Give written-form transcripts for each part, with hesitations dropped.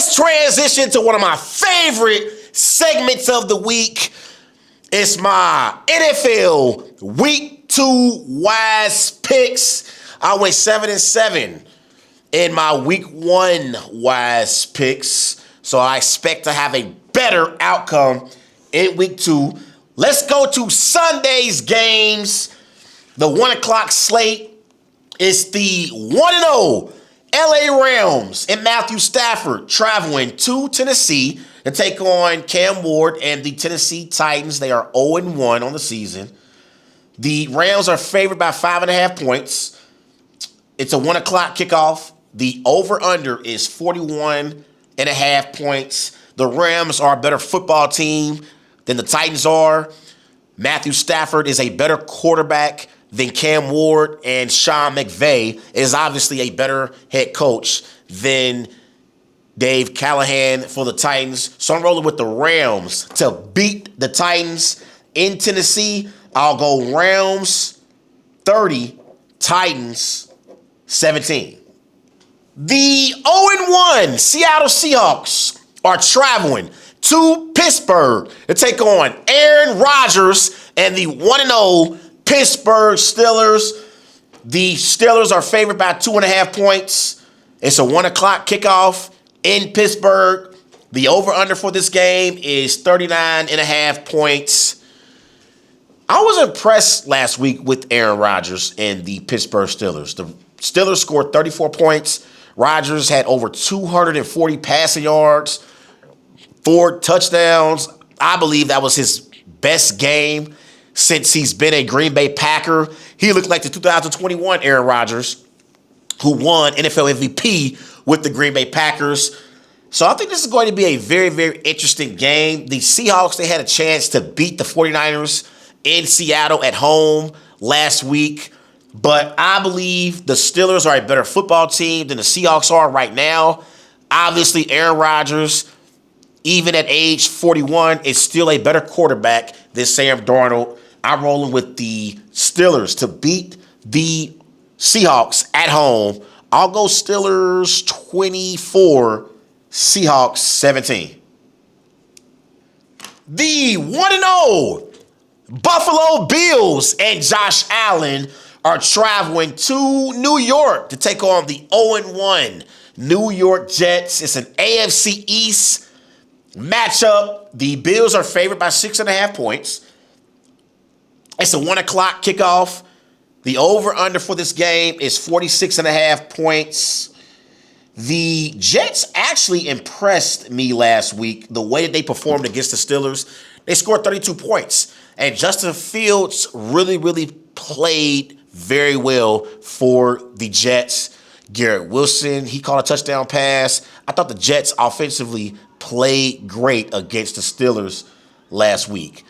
let's transition to one of my favorite segments of the week. It's my NFL Week 2 Wise Picks. I went 7-7 in my Week 1 Wise Picks, so I expect to have a better outcome in Week 2. Let's go to Sunday's games. The 1 o'clock slate is the 1-0 LA Rams and Matthew Stafford traveling to Tennessee to take on Cam Ward and the Tennessee Titans. They are 0-1 on the season. The Rams are favored by 5.5 points. It's a 1 o'clock kickoff. The over-under is 41.5 points. The Rams are a better football team than the Titans are. Matthew Stafford is a better quarterback than Cam Ward, and Sean McVay is obviously a better head coach than Dave Callahan for the Titans. So I'm rolling with the Rams to beat the Titans in Tennessee. I'll go Rams 30, Titans 17. The 0-1 Seattle Seahawks are traveling to Pittsburgh to take on Aaron Rodgers and the 1-0 Pittsburgh Steelers. The Steelers are favored by 2.5 points. It's a 1 o'clock kickoff in Pittsburgh. The over-under for this game is 39.5 points. I was impressed last week with Aaron Rodgers and the Pittsburgh Steelers. The Steelers scored 34 points. Rodgers had over 240 passing yards, 4 touchdowns. I believe that was his best game since he's been a Green Bay Packer. He looked like the 2021 Aaron Rodgers, who won NFL MVP with the Green Bay Packers. So I think this is going to be a very, very interesting game. The Seahawks, they had a chance to beat the 49ers in Seattle at home last week. But I believe the Steelers are a better football team than the Seahawks are right now. Obviously, Aaron Rodgers, even at age 41, is still a better quarterback than Sam Darnold. I'm rolling with the Steelers to beat the Seahawks at home. I'll go Steelers 24, Seahawks 17. The 1-0 Buffalo Bills and Josh Allen are traveling to New York to take on the 0-1 New York Jets. It's an AFC East matchup. The Bills are favored by 6.5 points. It's a 1 o'clock kickoff. The over-under for this game is 46.5 points. The Jets actually impressed me last week, the way that they performed against the Steelers. They scored 32 points. And Justin Fields really, really played very well for the Jets. Garrett Wilson, he caught a touchdown pass. I thought the Jets offensively played great against the Steelers last week.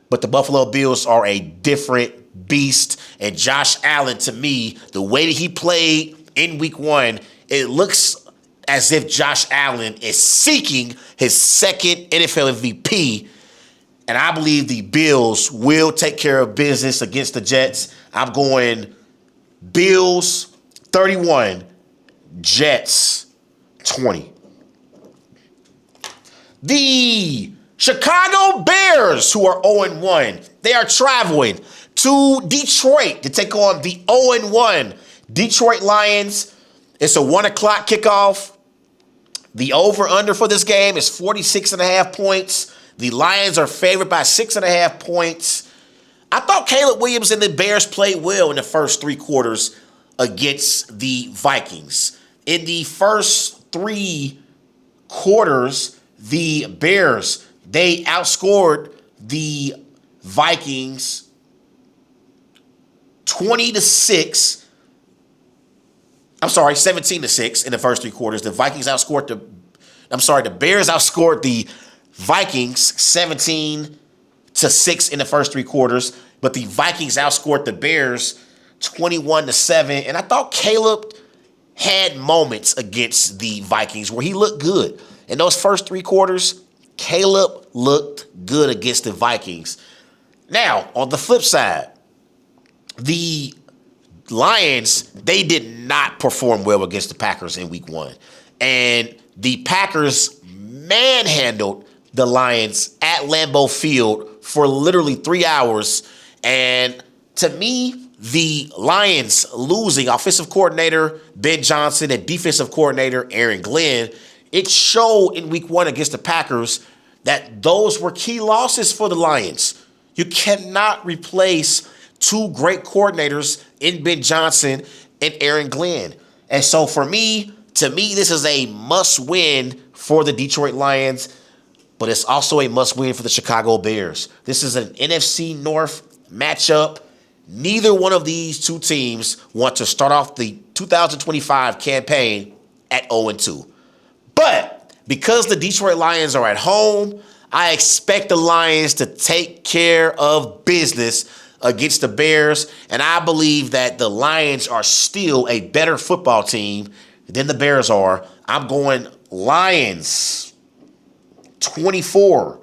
But the Buffalo Bills are a different beast. And Josh Allen, to me, the way that he played in Week 1, it looks as if Josh Allen is seeking his second NFL MVP. And I believe the Bills will take care of business against the Jets. I'm going Bills 31, Jets 20. The Chicago Bears, who are 0-1, they are traveling to Detroit to take on the 0-1 Detroit Lions. It's a 1 o'clock kickoff. The over-under for this game is 46.5 points. The Lions are favored by 6.5 points. I thought Caleb Williams and the Bears played well in the first 3 quarters against the Vikings. In the first 3 quarters, the Bears, they outscored the Vikings 17-6 in the first 3 quarters. The Bears outscored the Vikings 17-6 in the first 3 quarters, but the Vikings outscored the Bears 21-7. And I thought Caleb had moments against the Vikings where he looked good. In those first 3 quarters, Caleb looked good against the Vikings. Now, on the flip side, the Lions, they did not perform well against the Packers in Week 1. And the Packers manhandled the Lions at Lambeau Field for literally 3 hours. And to me, the Lions losing offensive coordinator Ben Johnson and defensive coordinator Aaron Glenn, it showed in week 1 against the Packers that those were key losses for the Lions. You cannot replace two great coordinators in Ben Johnson and Aaron Glenn. And so for me, to me, this is a must-win for the Detroit Lions, but it's also a must-win for the Chicago Bears. This is an NFC North matchup. Neither one of these two teams want to start off the 2025 campaign at 0-2. But because the Detroit Lions are at home, I expect the Lions to take care of business against the Bears, and I believe that the Lions are still a better football team than the Bears are. I'm going Lions 24,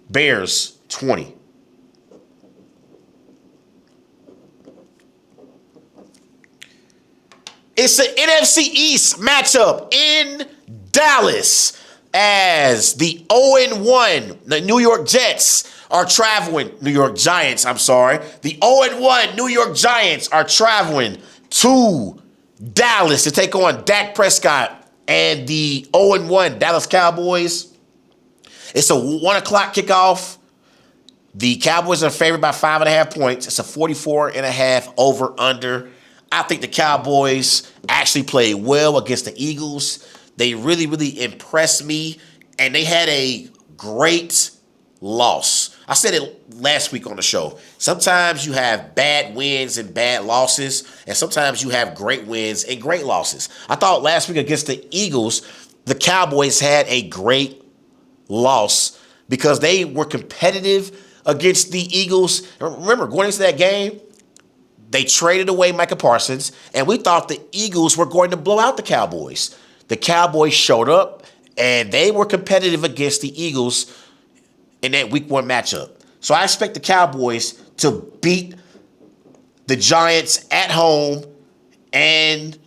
Bears 20. It's an NFC East matchup in Dallas as the 0-1, the New York Giants are traveling to Dallas to take on Dak Prescott and the 0-1 Dallas Cowboys. It's a 1 o'clock kickoff. The Cowboys are favored by 5.5 points. It's a 44.5 over-under. I think the Cowboys actually played well against the Eagles. They really, really impressed me, and they had a great loss. I said it last week on the show. Sometimes you have bad wins and bad losses, and sometimes you have great wins and great losses. I thought last week against the Eagles, the Cowboys had a great loss because they were competitive against the Eagles. Remember, going into that game, they traded away Micah Parsons, and we thought the Eagles were going to blow out the Cowboys. The Cowboys showed up, and they were competitive against the Eagles in that week 1 matchup. So I expect the Cowboys to beat the Giants at home and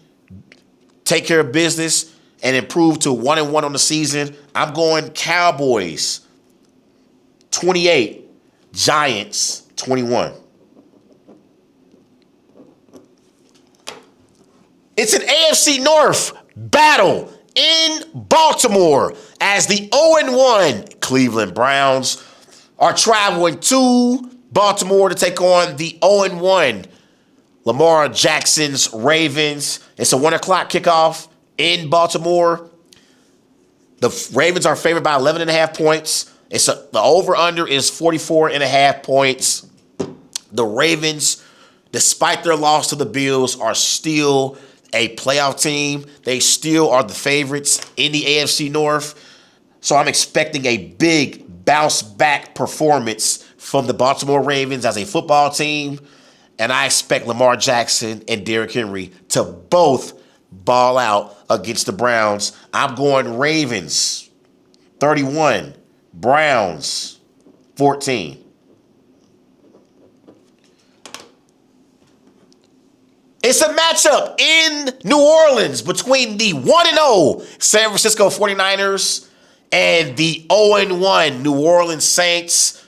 take care of business and improve to 1-1 on the season. I'm going Cowboys 28, Giants 21. It's an AFC North battle in Baltimore as the 0-1 Cleveland Browns are traveling to Baltimore to take on the 0-1 Lamar Jackson's Ravens. It's a 1 o'clock kickoff in Baltimore. The Ravens are favored by 11.5 points. The over-under is 44.5 points. The Ravens, despite their loss to the Bills, are still a playoff team. They still are the favorites in the AFC North. So I'm expecting a big bounce back performance from the Baltimore Ravens as a football team. And I expect Lamar Jackson and Derrick Henry to both ball out against the Browns. I'm going Ravens 31, Browns 14. It's a matchup in New Orleans between the 1-0 San Francisco 49ers and the 0-1 New Orleans Saints.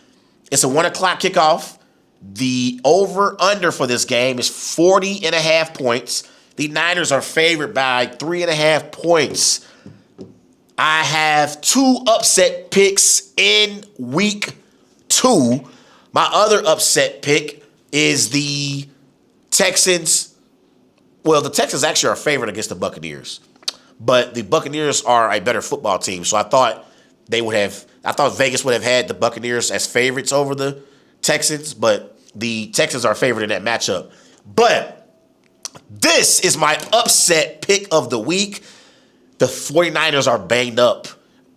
It's a 1 o'clock kickoff. The over-under for this game is 40.5 points. The Niners are favored by 3.5 points. I have 2 upset picks in week 2. My other upset pick is the Texans. Well, the Texans actually are favored against the Buccaneers, but the Buccaneers are a better football team. So I thought Vegas would have had the Buccaneers as favorites over the Texans, but the Texans are favored in that matchup. But this is my upset pick of the week. The 49ers are banged up.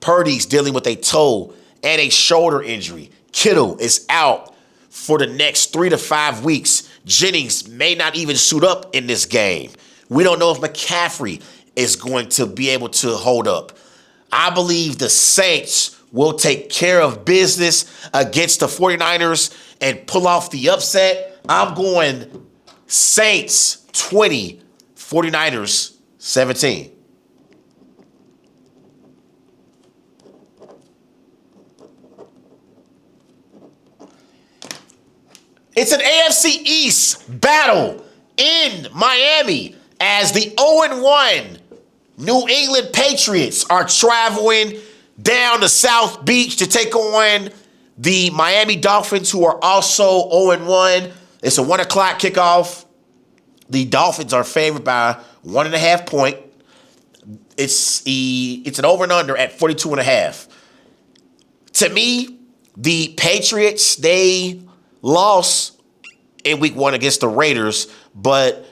Purdy's dealing with a toe and a shoulder injury. Kittle is out for the next 3 to 5 weeks. Jennings may not even suit up in this game. We don't know if McCaffrey is going to be able to hold up. I believe the Saints will take care of business against the 49ers and pull off the upset. I'm going Saints 20, 49ers 17. It's an AFC East battle in Miami as the 0-1 New England Patriots are traveling down to South Beach to take on the Miami Dolphins, who are also 0-1. It's a 1 o'clock kickoff. The Dolphins are favored by 1.5 points. It's an over and under at 42.5. To me, the Patriots, they lost in week 1 against the Raiders, but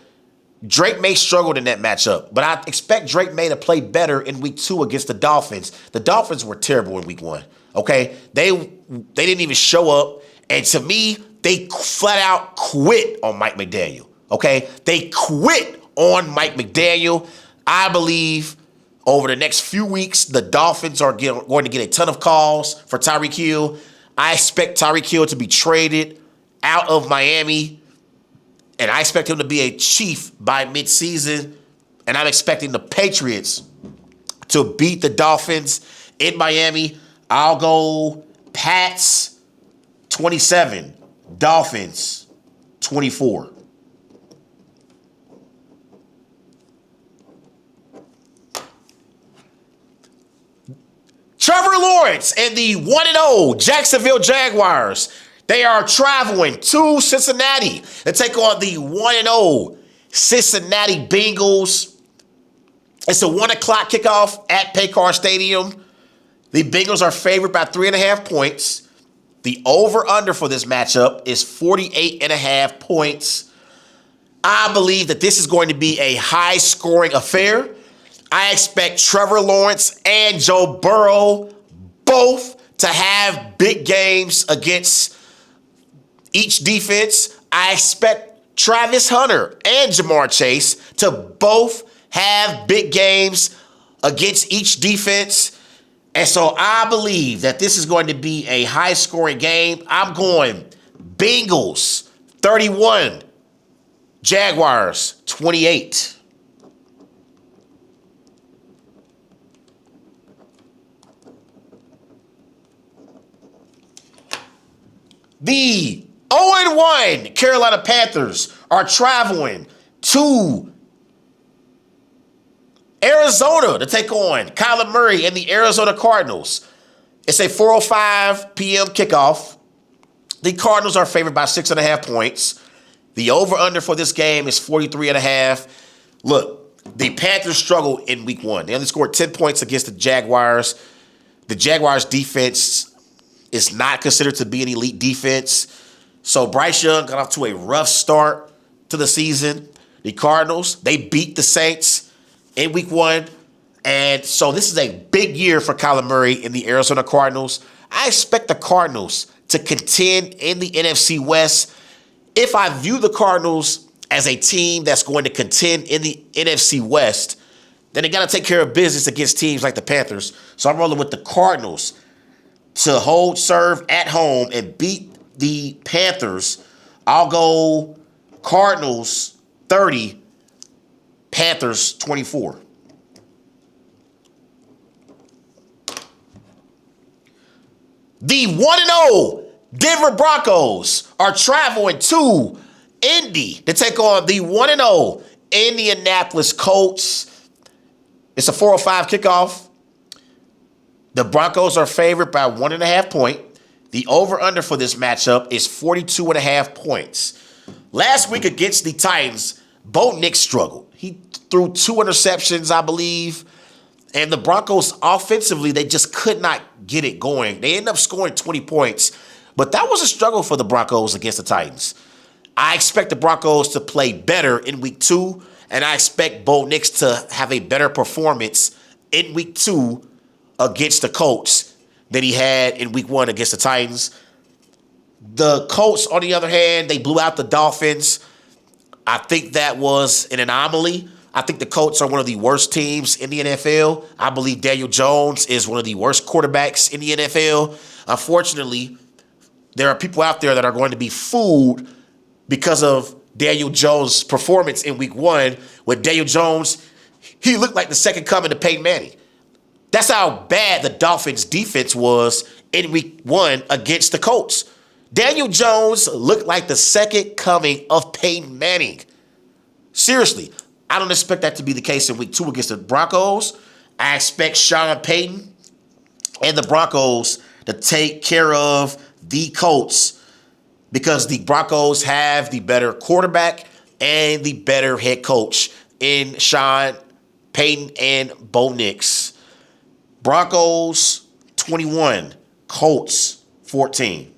Drake May struggled in that matchup. But I expect Drake May to play better in week 2 against the Dolphins. The Dolphins were terrible in week 1. Okay? They didn't even show up. And to me, they flat out quit on Mike McDaniel. Okay? They quit on Mike McDaniel. I believe over the next few weeks, the Dolphins are going to get a ton of calls for Tyreek Hill. I expect Tyreek Hill to be traded out of Miami, and I expect him to be a Chief by midseason, and I'm expecting the Patriots to beat the Dolphins in Miami. I'll go Pats 27, Dolphins 24. Trevor Lawrence and the 1-0 Jacksonville Jaguars. They are traveling to Cincinnati to take on the 1-0 Cincinnati Bengals. It's a 1 o'clock kickoff at Paycor Stadium. The Bengals are favored by 3.5 points. The over-under for this matchup is 48.5 points. I believe that this is going to be a high-scoring affair. I expect Trevor Lawrence and Joe Burrow both to have big games against each defense. I expect Travis Hunter and Jamar Chase to both have big games against each defense. And so I believe that this is going to be a high-scoring game. I'm going Bengals 31, Jaguars 28. The 0-1 Carolina Panthers are traveling to Arizona to take on Kyler Murray and the Arizona Cardinals. It's a 4:05 p.m. kickoff. The Cardinals are favored by 6.5 points. The over-under for this game is 43.5. Look, the Panthers struggled in week 1. They only scored 10 points against the Jaguars. The Jaguars' defense is not considered to be an elite defense. So Bryce Young got off to a rough start to the season. The Cardinals, they beat the Saints in week 1. And so this is a big year for Kyler Murray in the Arizona Cardinals. I expect the Cardinals to contend in the NFC West. If I view the Cardinals as a team that's going to contend in the NFC West, then they got to take care of business against teams like the Panthers. So I'm rolling with the Cardinals to hold serve at home and beat the Panthers. I'll go Cardinals 30, Panthers 24. The 1-0 Denver Broncos are traveling to Indy to take on the 1-0 Indianapolis Colts. It's a 4:05 kickoff. The Broncos are favored by 1.5 points. The over-under for this matchup is 42.5 points. Last week against the Titans, Bo Nix struggled. He threw 2 interceptions, I believe. And the Broncos offensively, they just could not get it going. They ended up scoring 20 points. But that was a struggle for the Broncos against the Titans. I expect the Broncos to play better in week 2. And I expect Bo Nix to have a better performance in week 2 against the Colts than he had in week 1 against the Titans. The Colts, on the other hand, they blew out the Dolphins. I think that was an anomaly. I think the Colts are one of the worst teams in the NFL. I believe Daniel Jones is one of the worst quarterbacks in the NFL. Unfortunately, there are people out there that are going to be fooled because of Daniel Jones' performance in week 1. With Daniel Jones, he looked like the second coming to Peyton Manning. That's how bad the Dolphins' defense was in week 1 against the Colts. Daniel Jones looked like the second coming of Peyton Manning. Seriously, I don't expect that to be the case in week 2 against the Broncos. I expect Sean Payton and the Broncos to take care of the Colts because the Broncos have the better quarterback and the better head coach in Sean Payton and Bo Nix. Broncos 21, Colts 14.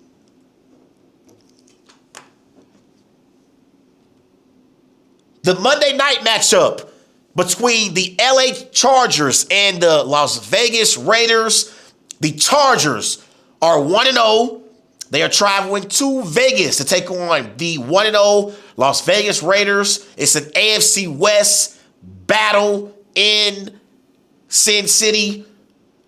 The Monday night matchup between the LA Chargers and the Las Vegas Raiders. The Chargers are 1-0. They are traveling to Vegas to take on the 1-0 Las Vegas Raiders. It's an AFC West battle in Sin City.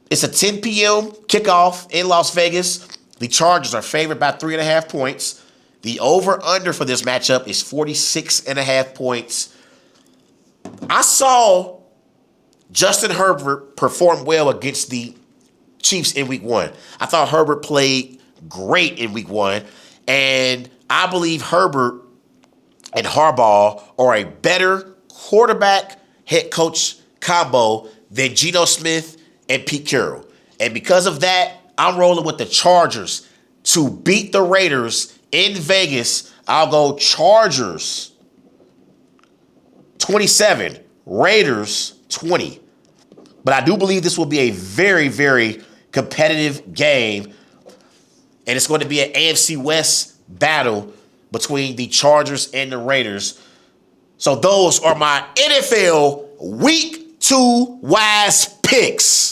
It's a 10 p.m. kickoff in Las Vegas. The Chargers are favored by 3.5 points. The over-under for this matchup is 46.5 points. I saw Justin Herbert perform well against the Chiefs in week 1. I thought Herbert played great in week 1. And I believe Herbert and Harbaugh are a better quarterback head coach combo than Geno Smith and Pete Carroll. And because of that, I'm rolling with the Chargers to beat the Raiders in Vegas. I'll go Chargers 27, Raiders 20. But I do believe this will be a very, very competitive game. And it's going to be an AFC West battle between the Chargers and the Raiders. So those are my NFL Week 2 Wise picks.